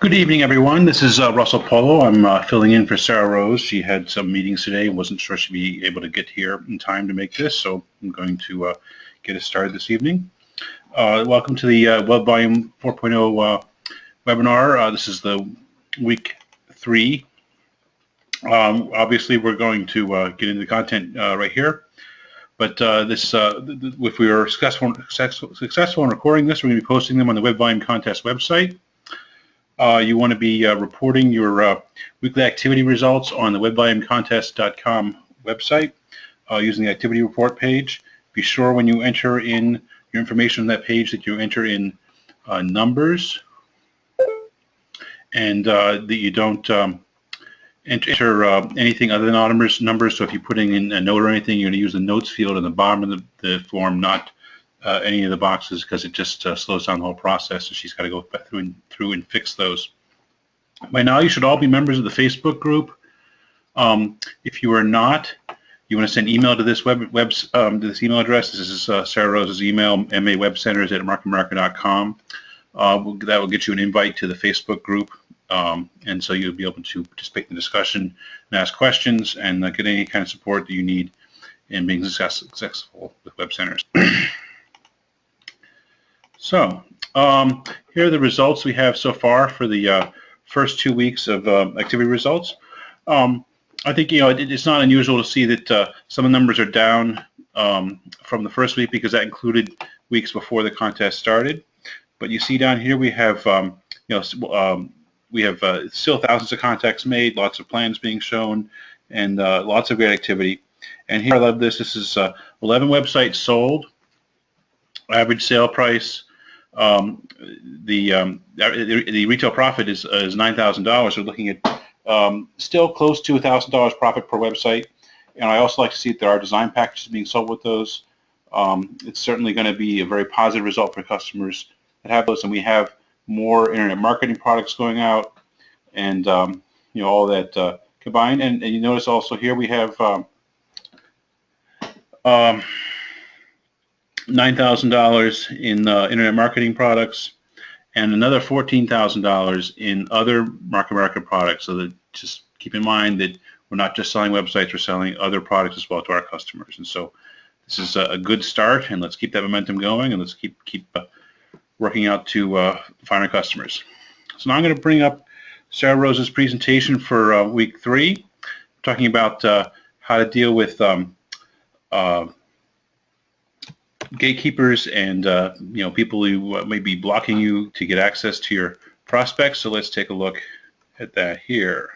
Good evening, everyone. This is Russell Polo. I'm filling in for Sarah Rose. She had some meetings today and wasn't sure she'd be able to get here in time to make this, so I'm going to get us started this evening. Welcome to the Web Volume 4.0 webinar. This is the week 3. Obviously, we're going to get into the content right here. But if we are successful in recording this, we're going to be posting them on the Web Volume Contest website. You want to be reporting your weekly activity results on the webvolumecontest.com website using the activity report page. Be sure when you enter in your information on that page that you enter in numbers and that you don't enter anything other than numbers. So if you're putting in a note or anything, you're going to use the notes field in the bottom of the form, not any of the boxes, because it just slows down the whole process. So she's got to go through and fix those. By now, you should all be members of the Facebook group. If you are not, you want to send email to this to this email address. This is Sarah Rose's email, mawebcenters@markandmarker.com. That will get you an invite to the Facebook group, and so you'll be able to participate in the discussion and ask questions and get any kind of support that you need in being successful with Web Centers. So here are the results we have so far for the first 2 weeks of activity results. I think it's not unusual to see that some of the numbers are down from the first week because that included weeks before the contest started. But you see down here we have still thousands of contacts made, lots of plans being shown, and lots of great activity. And here I love this. This is 11 websites sold, average sale price. The retail profit is $9,000. We're looking at still close to $1,000 profit per website. And I also like to see that there are design packages being sold with those. It's certainly going to be a very positive result for customers that have those. And we have more internet marketing products going out, and all that combined. And you notice also here we have $9,000 in internet marketing products and another $14,000 in other market products. So that just keep in mind that we're not just selling websites, we're selling other products as well to our customers. And so this is a good start, and let's keep that momentum going, and let's keep working out to find our customers. So now I'm going to bring up Sarah Rose's presentation for week 3, talking about how to deal with gatekeepers and people who may be blocking you to get access to your prospects. So let's take a look at that here.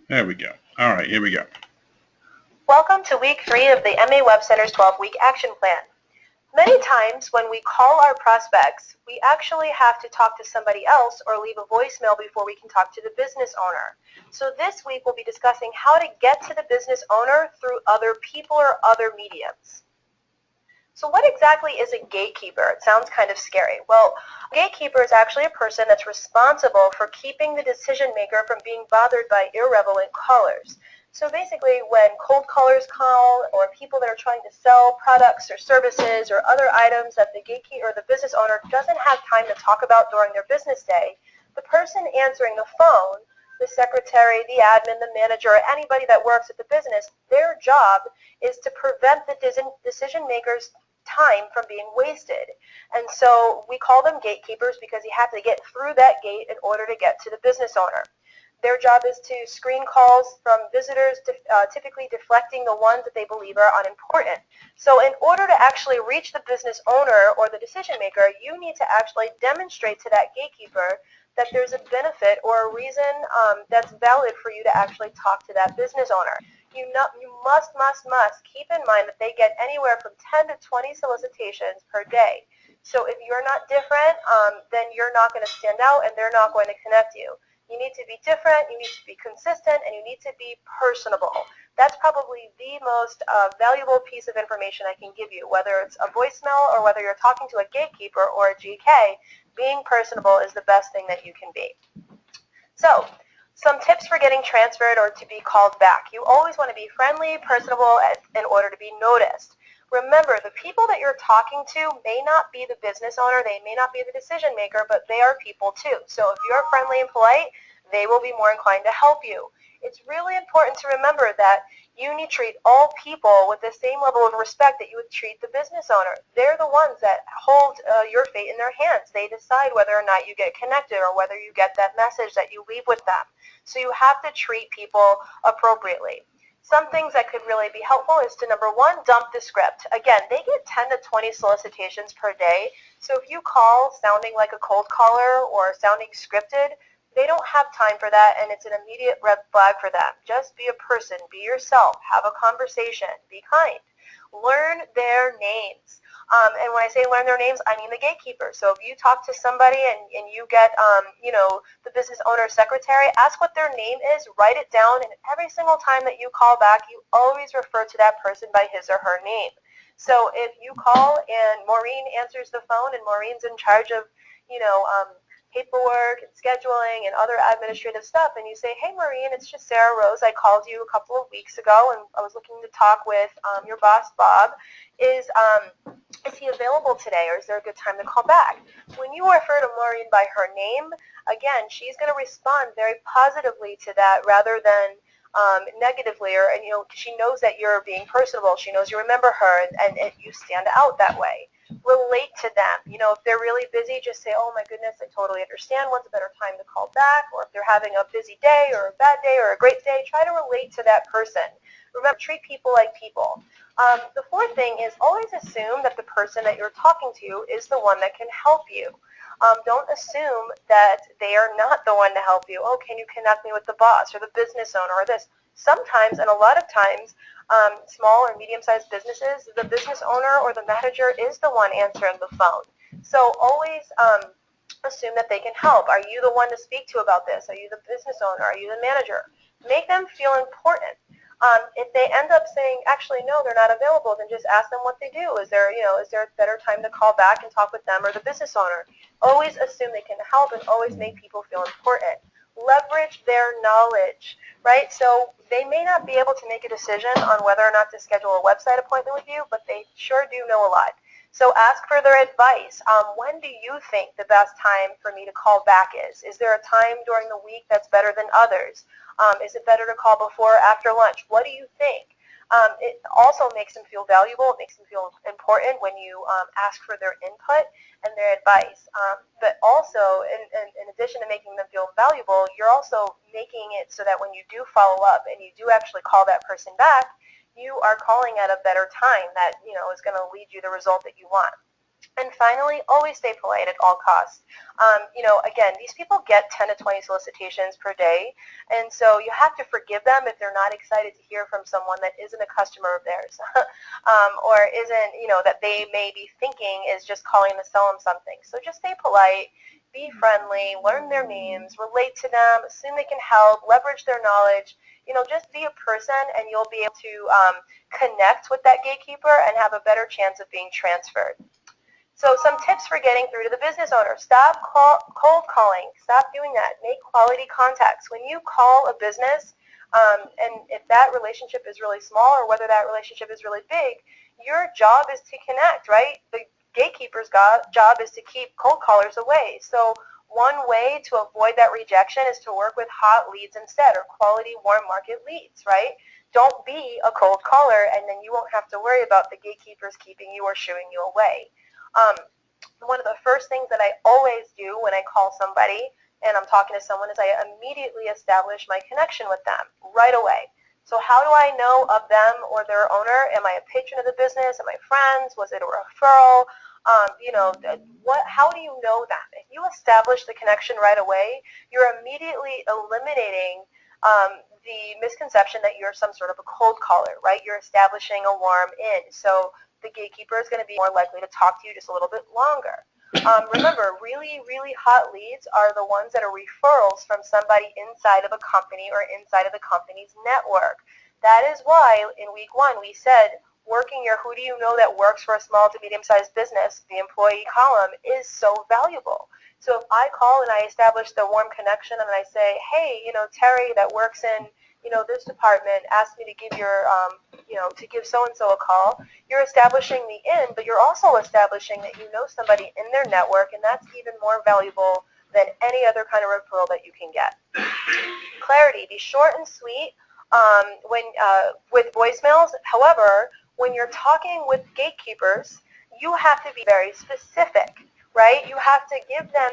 There we go. All right, here we go. Welcome to week 3 of the MA Web Center's 12-week action plan. Many times when we call our prospects, we actually have to talk to somebody else or leave a voicemail before we can talk to the business owner. So this week we'll be discussing how to get to the business owner through other people or other mediums. So what exactly is a gatekeeper? It sounds kind of scary. Well, a gatekeeper is actually a person that's responsible for keeping the decision maker from being bothered by irrelevant callers. So basically, when cold callers call, or people that are trying to sell products or services or other items that the gatekeeper or the business owner doesn't have time to talk about during their business day, the person answering the phone, the secretary, the admin, the manager, or anybody that works at the business, their job is to prevent the decision maker's time from being wasted. And so we call them gatekeepers because you have to get through that gate in order to get to the business owner. Their job is to screen calls from visitors, typically deflecting the ones that they believe are unimportant. So in order to actually reach the business owner or the decision maker, you need to actually demonstrate to that gatekeeper that there's a benefit or a reason that's valid for you to actually talk to that business owner. You must keep in mind that they get anywhere from 10 to 20 solicitations per day. So if you're not different, then you're not going to stand out and they're not going to connect you. You need to be different, you need to be consistent, and you need to be personable. That's probably the most valuable piece of information I can give you, whether it's a voicemail or whether you're talking to a gatekeeper or a GK. Being personable is the best thing that you can be. So Some tips for getting transferred or to be called back. You always want to be friendly, personable in order to be noticed. Remember, the people that you're talking to may not be the business owner, they may not be the decision maker, but they are people too. So if you're friendly and polite, they will be more inclined to help you. It's really important to remember that you need to treat all people with the same level of respect that you would treat the business owner. They're the ones that hold your fate in their hands. They decide whether or not you get connected or whether you get that message that you leave with them. So you have to treat people appropriately. Some things that could really be helpful is to, number one, dump the script. Again, they get 10 to 20 solicitations per day. So if you call sounding like a cold caller or sounding scripted, they don't have time for that, and it's an immediate red flag for them. Just be a person. Be yourself. Have a conversation. Be kind. Learn their names. And when I say learn their names, I mean the gatekeeper. So if you talk to somebody and you get, the business owner's secretary, ask what their name is, write it down, and every single time that you call back, you always refer to that person by his or her name. So if you call and Maureen answers the phone and Maureen's in charge of, paperwork and scheduling and other administrative stuff, and you say, hey, Maureen, it's just Sarah Rose. I called you a couple of weeks ago, and I was looking to talk with your boss, Bob. Is he available today, or is there a good time to call back? When you refer to Maureen by her name, again, she's going to respond very positively to that rather than negatively, or she knows that you're being personable. She knows you remember her, and you stand out that way. Relate to them. If they're really busy, just say, oh my goodness, I totally understand. When's a better time to call back? Or if they're having a busy day or a bad day or a great day, try to relate to that person. Remember, treat people like people. The fourth thing is always assume that the person that you're talking to is the one that can help you. Don't assume that they are not the one to help you. Oh, can you connect me with the boss or the business owner or this? Sometimes, and a lot of times, small or medium-sized businesses, the business owner or the manager is the one answering the phone. So always assume that they can help. Are you the one to speak to about this? Are you the business owner? Are you the manager? Make them feel important. If they end up saying, actually, no, they're not available, then just ask them what they do. Is there a better time to call back and talk with them or the business owner? Always assume they can help and always make people feel important. Leverage their knowledge, right? So they may not be able to make a decision on whether or not to schedule a website appointment with you, but they sure do know a lot. So ask for their advice. When do you think the best time for me to call back is? Is there a time during the week that's better than others? Is it better to call before or after lunch? What do you think? It also makes them feel valuable. It makes them feel important when you ask for their input and their advice. But also, in addition to making them feel valuable, you're also making it so that when you do follow up and you do actually call that person back, you are calling at a better time that is going to lead you the result that you want. And finally, always stay polite at all costs. Again, these people get 10 to 20 solicitations per day, and so you have to forgive them if they're not excited to hear from someone that isn't a customer of theirs, or isn't, that they may be thinking is just calling to sell them something. So just stay polite, be friendly, learn their names, relate to them, assume they can help, leverage their knowledge. Just be a person, and you'll be able to connect with that gatekeeper and have a better chance of being transferred. So some tips for getting through to the business owner. Stop cold calling. Stop doing that. Make quality contacts. When you call a business, and if that relationship is really small or whether that relationship is really big, your job is to connect, right? The gatekeeper's job is to keep cold callers away. So one way to avoid that rejection is to work with hot leads instead, or quality warm market leads, right? Don't be a cold caller, and then you won't have to worry about the gatekeepers keeping you or shooing you away. One of the first things that I always do when I call somebody and I'm talking to someone is I immediately establish my connection with them right away. So how do I know of them or their owner? Am I a patron of the business? Am I friends? Was it a referral? How do you know them? If you establish the connection right away, you're immediately eliminating the misconception that you're some sort of a cold caller, right? You're establishing a warm in. So the gatekeeper is going to be more likely to talk to you just a little bit longer. Remember, really, really hot leads are the ones that are referrals from somebody inside of a company or inside of the company's network. That is why in week 1 we said working your who do you know that works for a small to medium-sized business, the employee column, is so valuable. So if I call and I establish the warm connection and I say, hey, Terry that works in, this department asked me to give to give so-and-so a call, you're establishing the in, but you're also establishing that you know somebody in their network, and that's even more valuable than any other kind of referral that you can get. Clarity, be short and sweet with voicemails. However, when you're talking with gatekeepers, you have to be very specific, right? You have to give them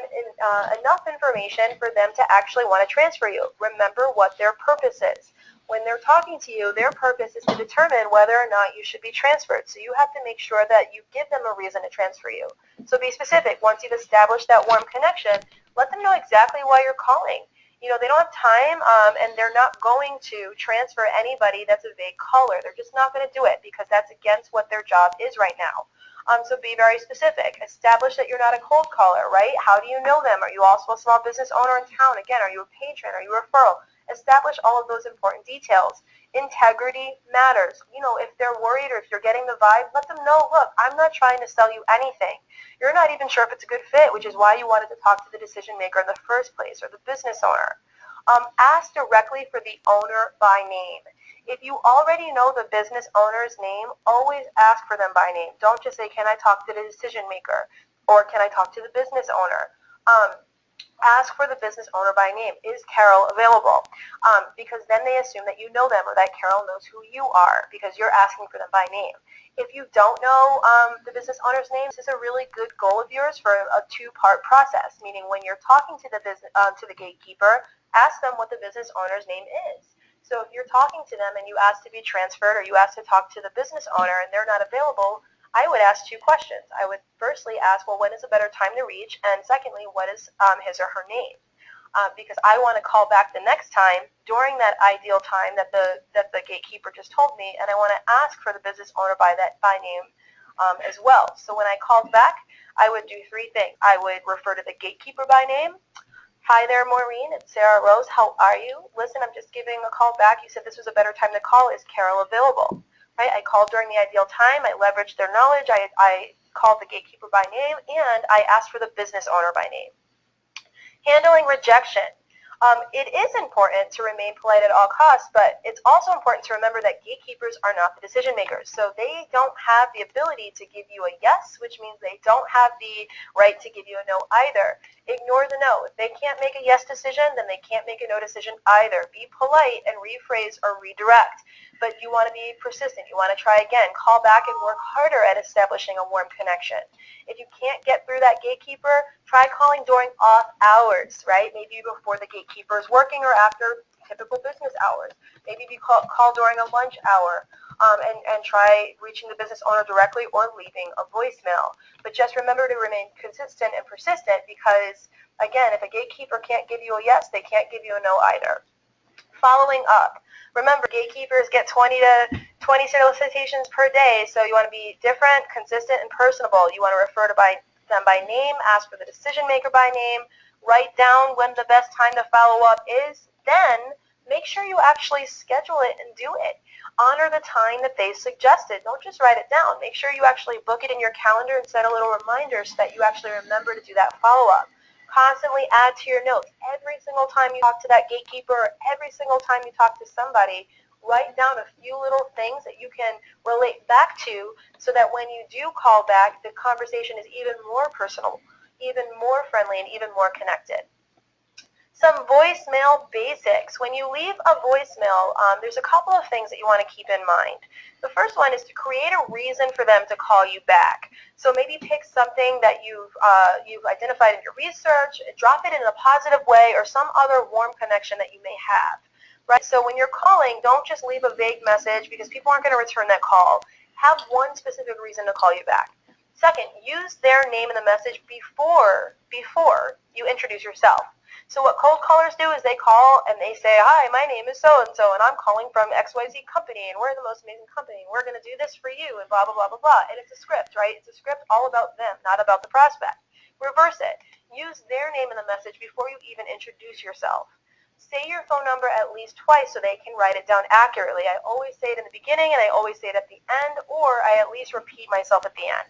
enough information for them to actually want to transfer you. Remember what their purpose is. When they're talking to you, their purpose is to determine whether or not you should be transferred. So you have to make sure that you give them a reason to transfer you. So be specific. Once you've established that warm connection, let them know exactly why you're calling. They don't have time, and they're not going to transfer anybody that's a vague caller. They're just not going to do it because that's against what their job is right now. So be very specific. Establish that you're not a cold caller, right? How do you know them? Are you also a small business owner in town? Again, are you a patron? Are you a referral? Establish all of those important details. Integrity matters. If they're worried or if you're getting the vibe, let them know, look, I'm not trying to sell you anything. You're not even sure if it's a good fit, which is why you wanted to talk to the decision maker in the first place or the business owner. Ask directly for the owner by name. If you already know the business owner's name, always ask for them by name. Don't just say, can I talk to the decision maker? Or can I talk to the business owner? Ask for the business owner by name. Is Carol available? Because then they assume that you know them or that Carol knows who you are because you're asking for them by name. If you don't know the business owner's name, this is a really good goal of yours for a two-part process, meaning when you're talking to the gatekeeper, ask them what the business owner's name is. So if you're talking to them and you ask to be transferred or you ask to talk to the business owner and they're not available, I would ask two questions. I would firstly ask, well, when is a better time to reach? And secondly, what is his or her name? Because I want to call back the next time during that ideal time that the gatekeeper just told me, and I want to ask for the business owner by name as well. So when I called back, I would do three things. I would refer to the gatekeeper by name. Hi there, Maureen. It's Sarah Rose. How are you? Listen, I'm just giving a call back. You said this was a better time to call. Is Carol available? Right? I called during the ideal time. I leveraged their knowledge. I called the gatekeeper by name, and I asked for the business owner by name. Handling rejection. It is important to remain polite at all costs, but it's also important to remember that gatekeepers are not the decision makers. So they don't have the ability to give you a yes, which means they don't have the right to give you a no either. Ignore the no. If they can't make a yes decision, then they can't make a no decision either. Be polite and rephrase or redirect. But you want to be persistent. You want to try again. Call back and work harder at establishing a warm connection. If you can't get through that gatekeeper, try calling during off hours, right? Maybe before the gatekeeper is working or after typical business hours. Maybe you call during a lunch hour and try reaching the business owner directly or leaving a voicemail. But just remember to remain consistent and persistent because, again, if a gatekeeper can't give you a yes, they can't give you a no either. Following up. Remember, gatekeepers get 20 solicitations per day, so you want to be different, consistent, and personable. You want to refer to them by name, ask for the decision maker by name, write down when the best time to follow up is, then make sure you actually schedule it and do it. Honor the time that they suggested. Don't just write it down. Make sure you actually book it in your calendar and set a little reminder so that you actually remember to do that follow-up. Constantly add to your notes. Every single time you talk to that gatekeeper, every single time you talk to somebody, write down a few little things that you can relate back to so that when you do call back, the conversation is even more personal, even more friendly, and even more connected. Some voicemail basics. When you leave a voicemail, there's a couple of things that you want to keep in mind. The first one is to create a reason for them to call you back. So maybe pick something that you've identified in your research, drop it in a positive way, or some other warm connection that you may have. Right? So when you're calling, don't just leave a vague message because people aren't going to return that call. Have one specific reason to call you back. Second, use their name in the message before you introduce yourself. So what cold callers do is they call and they say, hi, my name is so-and-so, and I'm calling from XYZ company, and we're the most amazing company, and we're going to do this for you, and blah, blah, blah, blah, blah. And it's a script, right? It's a script all about them, not about the prospect. Reverse it. Use their name in the message before you even introduce yourself. Say your phone number at least twice so they can write it down accurately. I always say it in the beginning, and I always say it at the end, or I at least repeat myself at the end.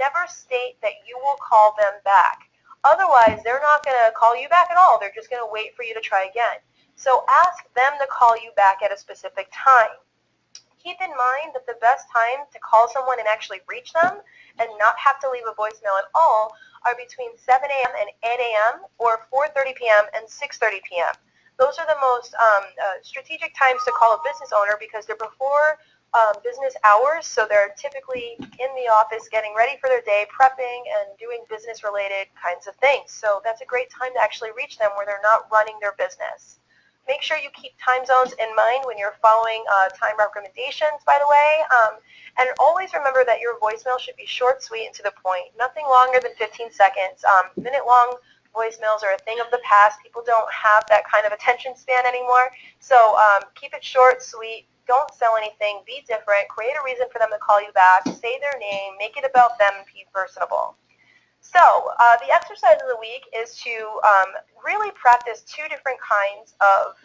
Never state that you will call them back. Otherwise, they're not going to call you back at all. They're just going to wait for you to try again. So ask them to call you back at a specific time. Keep in mind that the best time to call someone and actually reach them and not have to leave a voicemail at all are between 7 a.m. and 8 a.m. or 4:30 p.m. and 6:30 p.m. Those are the most strategic times to call a business owner because they're before business hours, so they're typically in the office getting ready for their day, prepping, and doing business-related kinds of things. So that's a great time to actually reach them where they're not running their business. Make sure you keep time zones in mind when you're following time recommendations, by the way. And always remember that your voicemail should be short, sweet, and to the point. Nothing longer than 15 seconds. Minute-long voicemails are a thing of the past. People don't have that kind of attention span anymore. So keep it short, sweet. Don't sell anything. Be different. Create a reason for them to call you back. Say their name. Make it about them and be personable. So the exercise of the week is to really practice two different kinds of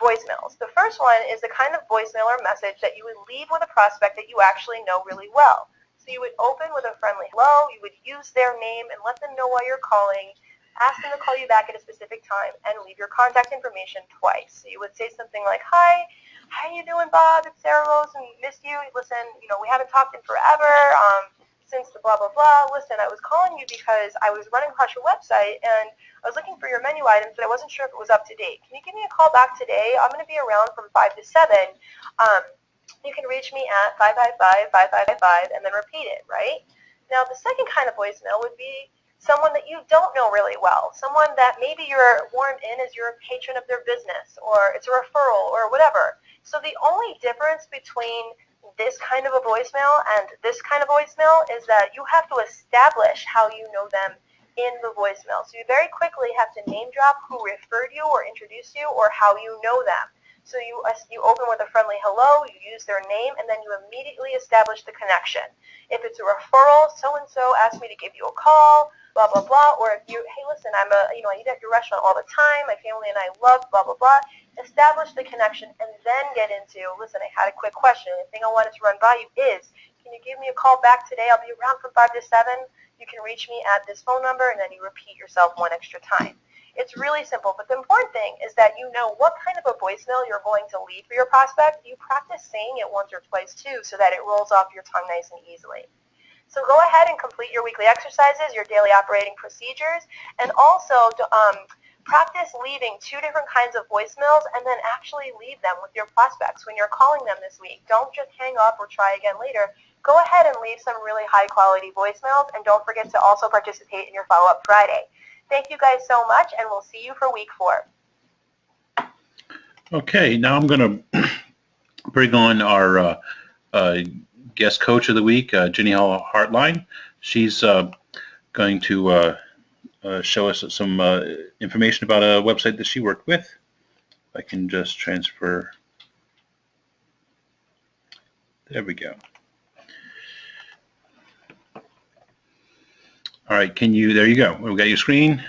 voicemails. The first one is the kind of voicemail or message that you would leave with a prospect that you actually know really well. So you would open with a friendly hello, you would use their name and let them know why you're calling, ask them to call you back at a specific time, and leave your contact information twice. So you would say something like, hi, how you doing, Bob? It's Sarah Rose, and missed you. Listen, we haven't talked in forever. Since the blah, blah, blah. Listen, I was calling you because I was running across your website and I was looking for your menu items, but I wasn't sure if it was up to date. Can you give me a call back today? I'm going to be around from 5 to 7. You can reach me at 555-5555 and then repeat it, right? Now, the second kind of voicemail would be someone that you don't know really well, someone that maybe you're warm in as you're a patron of their business, or it's a referral, or whatever. So the only difference between this kind of a voicemail and this kind of voicemail is that you have to establish how you know them in the voicemail. So you very quickly have to name drop who referred you or introduced you or how you know them. So you open with a friendly hello, you use their name, and then you immediately establish the connection. If it's a referral, so-and-so asked me to give you a call, blah, blah, blah, or if you, hey, listen, I eat at your restaurant all the time, my family and I love, blah, blah, blah, establish the connection and then get into, listen, I had a quick question. The thing I wanted to run by you is, can you give me a call back today? I'll be around from 5 to 7. You can reach me at this phone number, and then you repeat yourself one extra time. It's really simple, but the important thing is that you know what kind of a voicemail you're going to leave for your prospect. You practice saying it once or twice, too, so that it rolls off your tongue nice and easily. So go ahead and complete your weekly exercises, your daily operating procedures, and also practice leaving two different kinds of voicemails and then actually leave them with your prospects when you're calling them this week. Don't just hang up or try again later. Go ahead and leave some really high-quality voicemails, and don't forget to also participate in your Follow-Up Friday. Thank you guys so much, and we'll see you for week 4. Okay, now I'm going to bring on our guest coach of the week, Jenny Hall Hartline. She's going to show us some information about a website that she worked with. If I can just transfer. There we go. All right, there you go. We got your screen.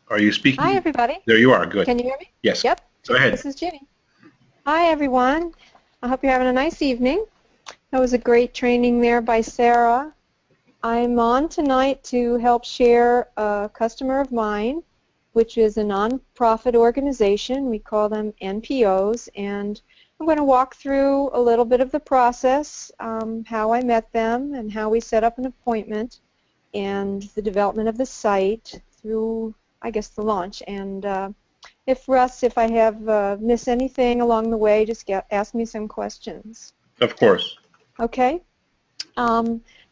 Are you speaking? Hi, everybody. There you are. Good. Can you hear me? Yes. Yep. Go ahead. This is Jenny. Hi, everyone. I hope you're having a nice evening. That was a great training there by Sarah. I'm on tonight to help share a customer of mine, which is a nonprofit organization. We call them NPOs, and I'm going to walk through a little bit of the process, how I met them and how we set up an appointment, and the development of the site through, I guess, the launch. And if I have missed anything along the way, just ask me some questions. Of course. Okay.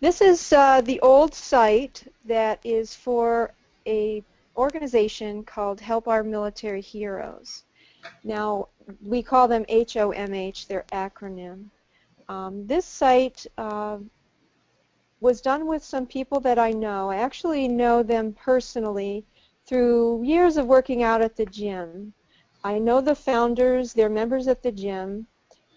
This is the old site that is for a organization called Help Our Military Heroes. Now, we call them HOMH, their acronym. This site was done with some people that I know. I actually know them personally through years of working out at the gym. I know the founders, they're members at the gym,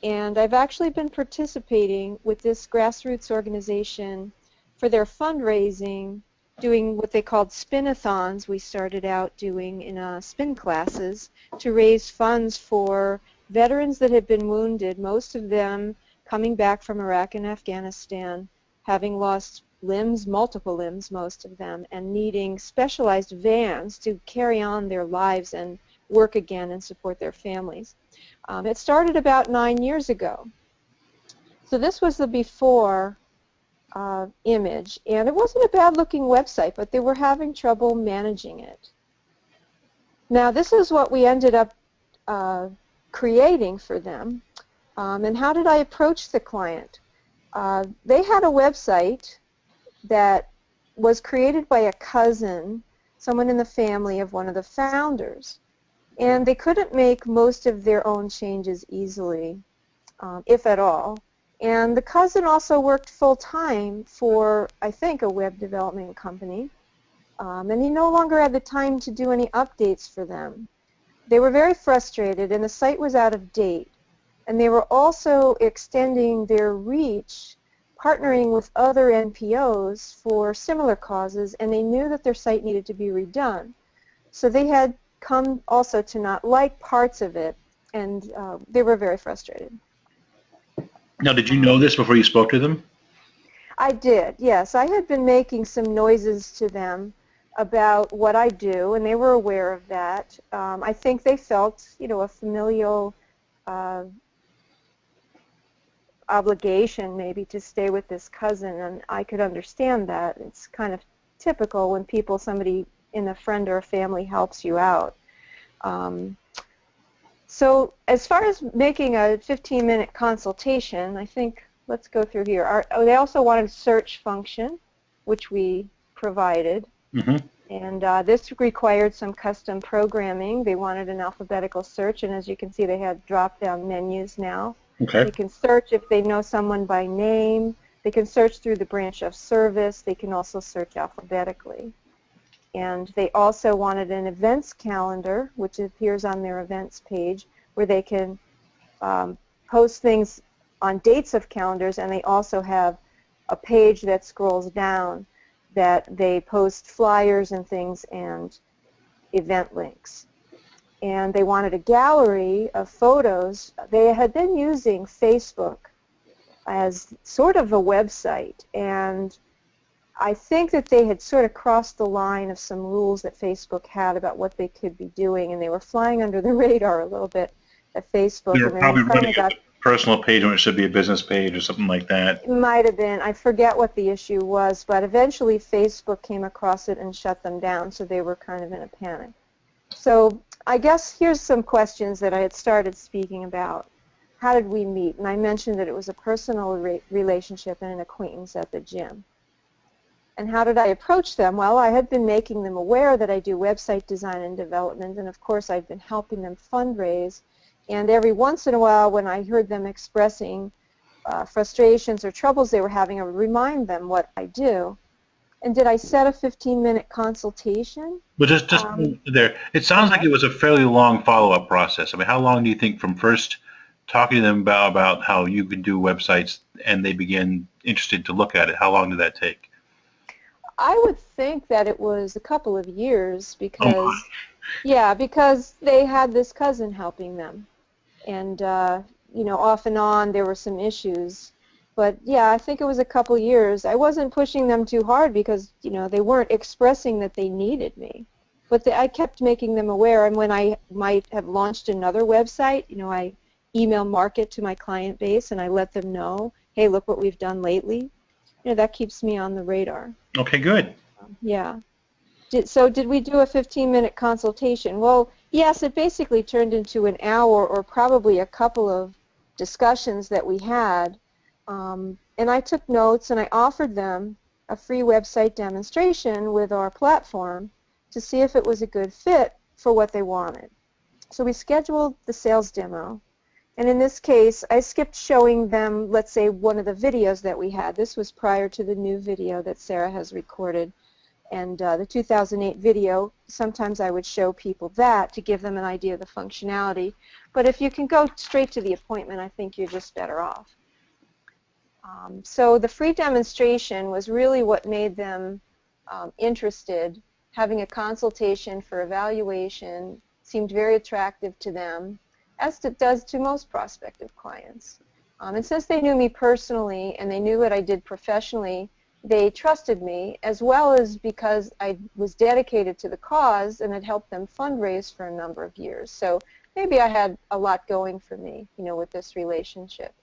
and I've actually been participating with this grassroots organization for their fundraising, doing what they called spin-a-thons. We started out doing in spin classes to raise funds for veterans that had been wounded, most of them coming back from Iraq and Afghanistan, having lost limbs, multiple limbs, most of them, and needing specialized vans to carry on their lives and work again and support their families. It started about 9 years ago. So this was the before image, and it wasn't a bad-looking website, but they were having trouble managing it. Now this is what we ended up creating for them. And how did I approach the client? They had a website that was created by a cousin, someone in the family of one of the founders. And they couldn't make most of their own changes easily, if at all. And the cousin also worked full-time for, I think, a web development company. And he no longer had the time to do any updates for them. They were very frustrated, and the site was out of date. And they were also extending their reach, partnering with other NPOs for similar causes, and they knew that their site needed to be redone. So they had come also to not like parts of it, and they were very frustrated. Now, did you know this before you spoke to them? I did, yes. I had been making some noises to them about what I do, and they were aware of that. I think they felt, a familial obligation maybe to stay with this cousin, and I could understand that. It's kind of typical when somebody in a friend or a family helps you out. So as far as making a 15-minute consultation, I think, let's go through here. They also wanted a search function, which we provided. Mm-hmm. And this required some custom programming. They wanted an alphabetical search, and as you can see, they had drop-down menus now. Okay. They can search if they know someone by name. They can search through the branch of service. They can also search alphabetically. And they also wanted an events calendar, which appears on their events page, where they can post things on dates of calendars, and they also have a page that scrolls down that they post flyers and things and event links. And they wanted a gallery of photos. They had been using Facebook as sort of a website, and I think that they had sort of crossed the line of some rules that Facebook had about what they could be doing, and they were flying under the radar a little bit at Facebook. They were And then probably we finally running got a personal page when it should be a business page or something like that. It might have been. I forget what the issue was, but eventually Facebook came across it and shut them down, so they were kind of in a panic. So I guess here's some questions that I had started speaking about. How did we meet? And I mentioned that it was a personal relationship and an acquaintance at the gym. And how did I approach them? Well, I had been making them aware that I do website design and development, and of course I'd been helping them fundraise. And every once in a while, when I heard them expressing frustrations or troubles they were having, I would remind them what I do. And did I set a 15-minute consultation? But just there, it sounds like it was a fairly long follow-up process. I mean, how long do you think from first talking to them about how you can do websites and they begin interested to look at it? How long did that take? I would think that it was a couple of years because, Oh, yeah, because they had this cousin helping them. And, off and on there were some issues. But, yeah, I think it was a couple years. I wasn't pushing them too hard because, they weren't expressing that they needed me. But I kept making them aware. And when I might have launched another website, I email market to my client base and I let them know, hey, look what we've done lately. That keeps me on the radar. okay, good. Yeah. So did we do a 15-minute consultation? Well, yes, it basically turned into an hour or probably a couple of discussions that we had. And I took notes and I offered them a free website demonstration with our platform to see if it was a good fit for what they wanted. So we scheduled the sales demo. And in this case, I skipped showing them, let's say, one of the videos that we had. This was prior to the new video that Sarah has recorded. And the 2008 video, sometimes I would show people that to give them an idea of the functionality. But if you can go straight to the appointment, I think you're just better off. So the free demonstration was really what made them interested. Having a consultation for evaluation seemed very attractive to them, as it does to most prospective clients. And since they knew me personally and they knew what I did professionally, they trusted me, as well as because I was dedicated to the cause and had helped them fundraise for a number of years. So maybe I had a lot going for me, with this relationship.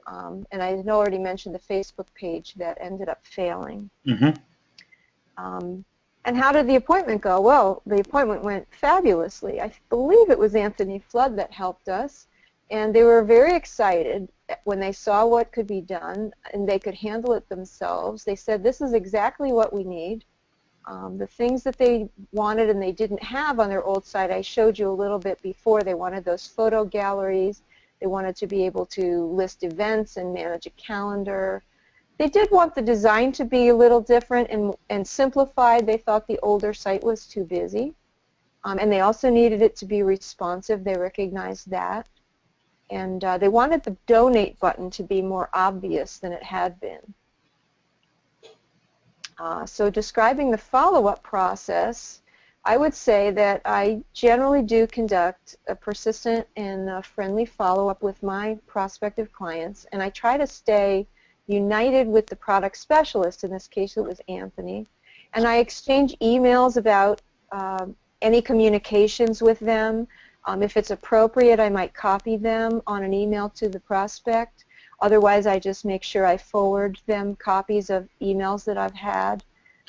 And I had already mentioned the Facebook page that ended up failing. Mm-hmm. And how did the appointment go? Well, the appointment went fabulously. I believe it was Anthony Flood that helped us, and they were very excited when they saw what could be done and they could handle it themselves. They said, this is exactly what we need. The things that they wanted and they didn't have on their old site, I showed you a little bit before. They wanted those photo galleries. They wanted to be able to list events and manage a calendar. They did want the design to be a little different and simplified. They thought the older site was too busy. And they also needed it to be responsive. They recognized that. And they wanted the donate button to be more obvious than it had been. So describing the follow-up process, I would say that I generally do conduct a persistent and friendly follow-up with my prospective clients, and I try to stay united with the product specialist. In this case, it was Anthony. And I exchange emails about any communications with them. If it's appropriate, I might copy them on an email to the prospect. Otherwise, I just make sure I forward them copies of emails that I've had.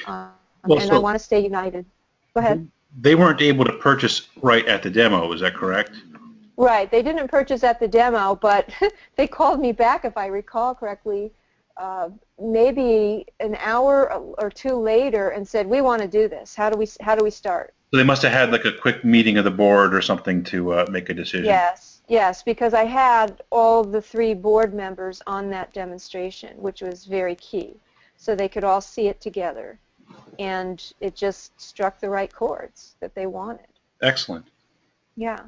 And I want to stay united. Go ahead. They weren't able to purchase right at the demo, is that correct? Right. They didn't purchase at the demo, but they called me back, if I recall correctly, maybe an hour or two later and said, we want to do this. How do we start? So they must have had like a quick meeting of the board or something to make a decision. Yes, because I had all the 3 board members on that demonstration, which was very key. So they could all see it together. And it just struck the right chords that they wanted. Excellent. Yeah.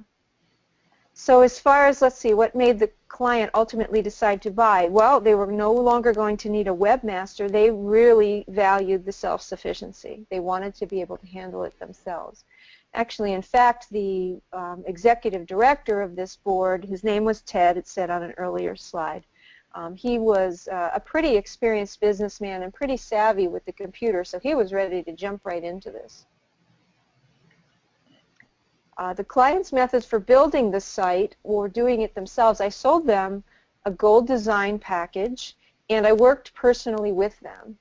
So as far as, let's see, what made the client ultimately decide to buy? Well, they were no longer going to need a webmaster. They really valued the self-sufficiency. They wanted to be able to handle it themselves. Actually, in fact, the executive director of this board, his name was Ted, it said on an earlier slide, he was a pretty experienced businessman and pretty savvy with the computer, so he was ready to jump right into this. The client's methods for building the site or doing it themselves, I sold them a gold design package, and I worked personally with them.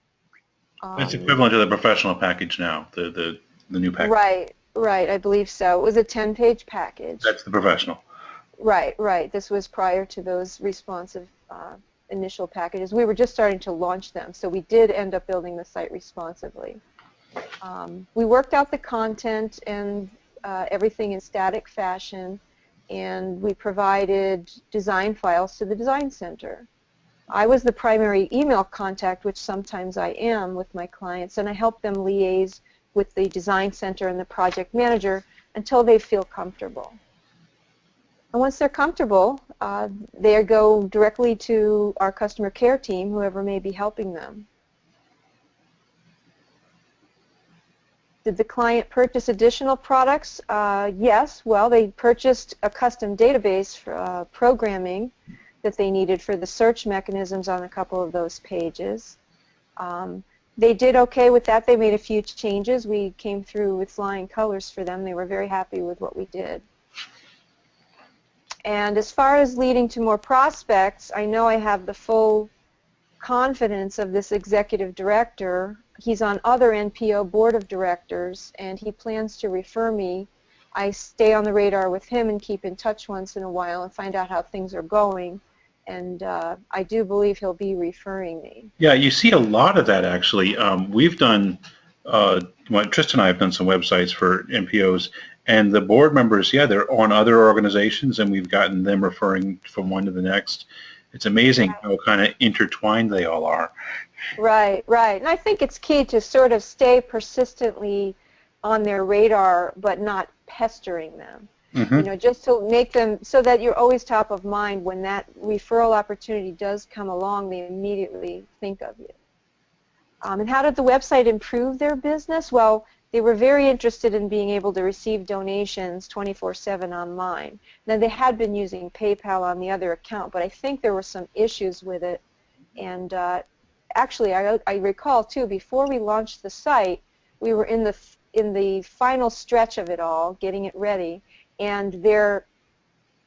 It's equivalent to the professional package now, the new package. Right, I believe so. It was a 10-page package. That's the professional. Right. This was prior to those responsive initial packages. We were just starting to launch them, so we did end up building the site responsively. We worked out the content and everything in static fashion, and we provided design files to the design center. I was the primary email contact, which sometimes I am with my clients, and I help them liaise with the design center and the project manager until they feel comfortable. And once they're comfortable, they go directly to our customer care team, whoever may be helping them. Did the client purchase additional products? Yes. Well, they purchased a custom database for programming that they needed for the search mechanisms on a couple of those pages. They did okay with that. They made a few changes. We came through with flying colors for them. They were very happy with what we did. And as far as leading to more prospects, I know I have the full confidence of this executive director. He's on other NPO board of directors, and he plans to refer me. I stay on the radar with him and keep in touch once in a while and find out how things are going. And I do believe he'll be referring me. Yeah, you see a lot of that actually. We've done, Tristan and I have done some websites for NPOs, and the board members, yeah, they're on other organizations, and we've gotten them referring from one to the next. It's amazing how kind of intertwined they all are. Right. And I think it's key to sort of stay persistently on their radar, but not pestering them. Mm-hmm. Just to make them so that you're always top of mind when that referral opportunity does come along, they immediately think of you. And how did the website improve their business? Well, they were very interested in being able to receive donations 24/7 online. Now, they had been using PayPal on the other account, but I think there were some issues with it. And actually, I recall too, before we launched the site, we were in the final stretch of it all, getting it ready, and their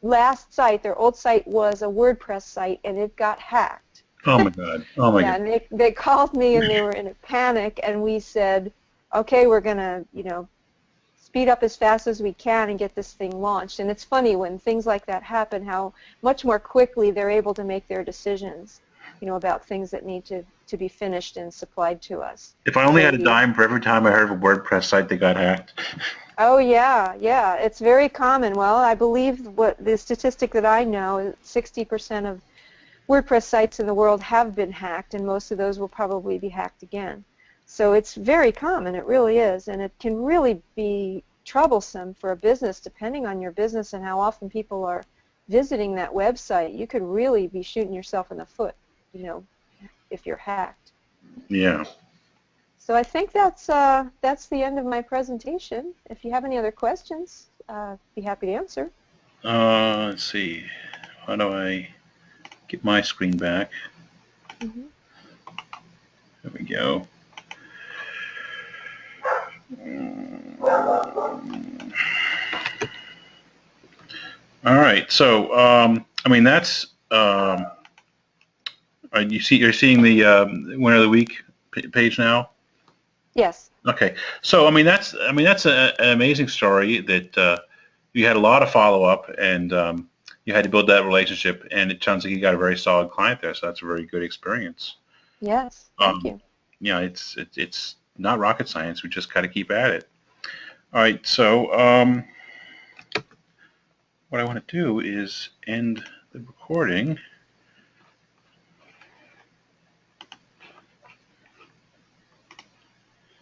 last site, their old site, was a WordPress site, and it got hacked. Oh my God. Oh my Yeah, God. and they called me, and they were in a panic, and we said, okay, we're going to, speed up as fast as we can and get this thing launched. And it's funny when things like that happen, how much more quickly they're able to make their decisions, about things that need to be finished and supplied to us. If I only So had a dime for every time I heard of a WordPress site that got hacked. oh yeah, it's very common. Well, I believe what the statistic that I know is 60% of WordPress sites in the world have been hacked, and most of those will probably be hacked again. So it's very common, it really is, and it can really be troublesome for a business depending on your business and how often people are visiting that website. You could really be shooting yourself in the foot, if you're hacked. Yeah. So I think that's the end of my presentation. If you have any other questions, be happy to answer. Let's see. How do I get my screen back? Mm-hmm. There we go. All right. So, I mean, that's you're seeing the winner of the week page now. Yes. Okay. So, I mean that's an amazing story that you had a lot of follow up and you had to build that relationship, and it sounds like you got a very solid client there. So that's a very good experience. Yes. Thank you. Yeah, it's not rocket science. We just got to keep at it. All right. So, what I want to do is end the recording.